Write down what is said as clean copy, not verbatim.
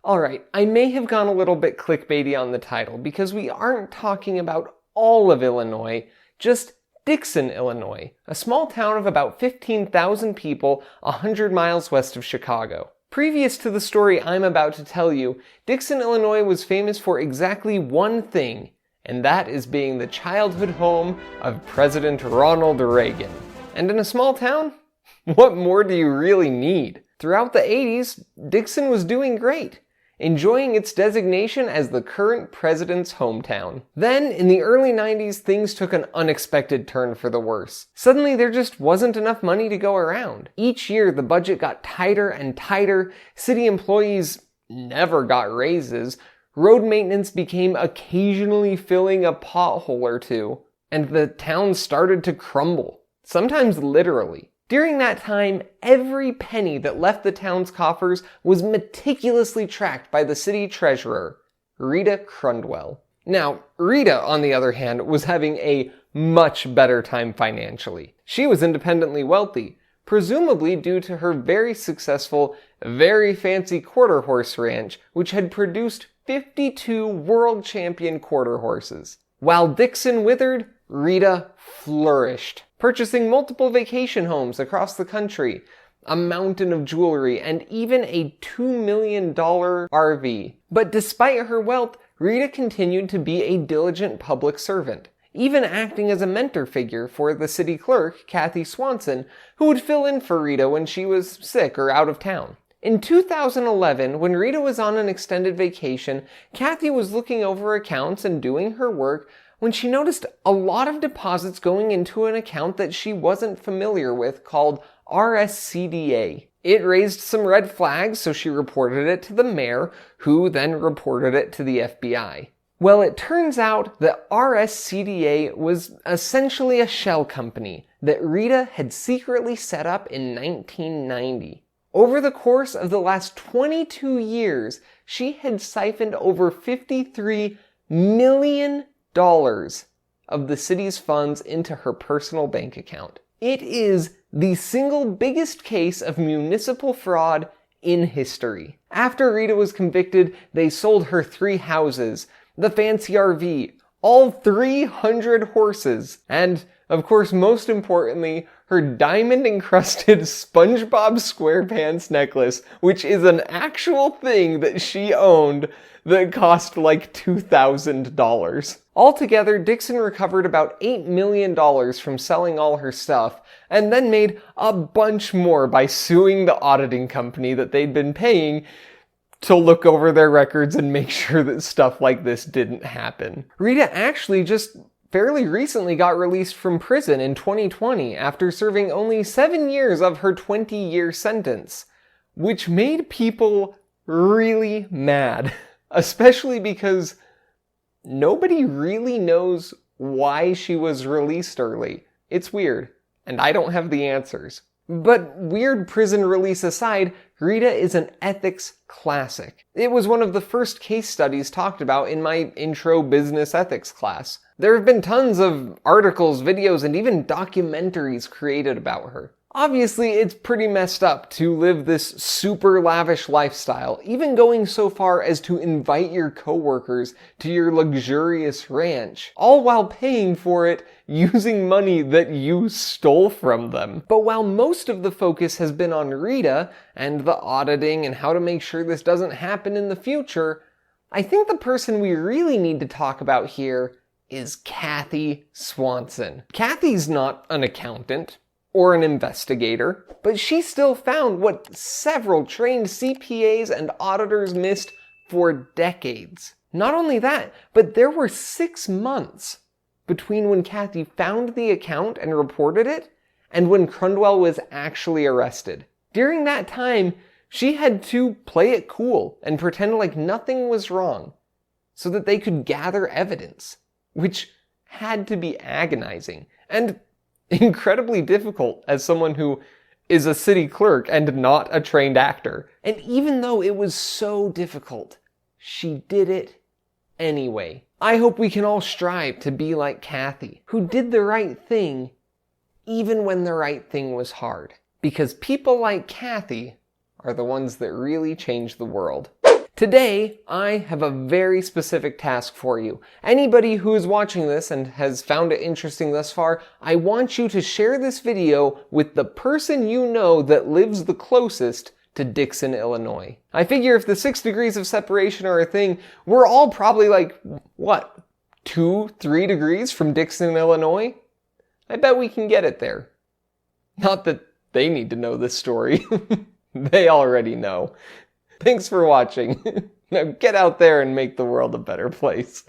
Alright, I may have gone a little bit clickbaity on the title because we aren't talking about all of Illinois, just Dixon, Illinois, a small town of about 15,000 people 100 miles west of Chicago. Previous to the story I'm about to tell you, Dixon, Illinois was famous for exactly one thing, and that is being the childhood home of President Ronald Reagan. And in a small town, what more do you really need? Throughout the 80s, Dixon was doing great, enjoying its designation as the current president's hometown. Then, in the early 90s, things took an unexpected turn for the worse. Suddenly, there just wasn't enough money to go around. Each year, the budget got tighter and tighter, city employees never got raises, road maintenance became occasionally filling a pothole or two, and the town started to crumble, sometimes literally. During that time, every penny that left the town's coffers was meticulously tracked by the city treasurer, Rita Crundwell. Now, Rita, on the other hand, was having a much better time financially. She was independently wealthy, presumably due to her very successful, very fancy quarter horse ranch, which had produced 52 world champion quarter horses. While Dixon withered, Rita flourished, purchasing multiple vacation homes across the country, a mountain of jewelry, and even a $2 million RV. But despite her wealth, Rita continued to be a diligent public servant, even acting as a mentor figure for the city clerk, Kathy Swanson, who would fill in for Rita when she was sick or out of town. In 2011, when Rita was on an extended vacation, Kathy was looking over accounts and doing her work when she noticed a lot of deposits going into an account that she wasn't familiar with called RSCDA. It raised some red flags, so she reported it to the mayor, who then reported it to the FBI. Well, it turns out that RSCDA was essentially a shell company that Rita had secretly set up in 1990. Over the course of the last 22 years, she had siphoned over $53 million of the city's funds into her personal bank account. It is the single biggest case of municipal fraud in history. After Rita was convicted, they sold her 3 houses, the fancy RV, all 300 horses, and, of course, most importantly, her diamond-encrusted SpongeBob SquarePants necklace, which is an actual thing that she owned that cost like $2,000. Altogether, Dixon recovered about $8 million from selling all her stuff, and then made a bunch more by suing the auditing company that they'd been paying to look over their records and make sure that stuff like this didn't happen. Rita actually just fairly recently got released from prison in 2020 after serving only 7 years of her 20-year sentence, which made people really mad, especially because nobody really knows why she was released early. It's weird, and I don't have the answers. But weird prison release aside, Rita is an ethics classic. It was one of the first case studies talked about in my intro business ethics class. There have been tons of articles, videos, and even documentaries created about her. Obviously, it's pretty messed up to live this super lavish lifestyle, even going so far as to invite your coworkers to your luxurious ranch, all while paying for it using money that you stole from them. But while most of the focus has been on Rita and the auditing and how to make sure this doesn't happen in the future, I think the person we really need to talk about here is Kathy Swanson. Kathy's not an accountant or an investigator, but she still found what several trained CPAs and auditors missed for decades. Not only that, but there were 6 months between when Kathy found the account and reported it and when Crundwell was actually arrested. During that time, she had to play it cool and pretend like nothing was wrong so that they could gather evidence, which had to be agonizing and incredibly difficult as someone who is a city clerk and not a trained actor. And even though it was so difficult, she did it anyway. I hope we can all strive to be like Kathy, who did the right thing even when the right thing was hard. Because people like Kathy are the ones that really change the world. Today, I have a very specific task for you. Anybody who is watching this and has found it interesting thus far, I want you to share this video with the person you know that lives the closest to Dixon, Illinois. I figure if the 6 degrees of separation are a thing, we're all probably like, what, 2-3 degrees from Dixon, Illinois? I bet we can get it there. Not that they need to know this story. They already know. Thanks for watching. Now get out there and make the world a better place.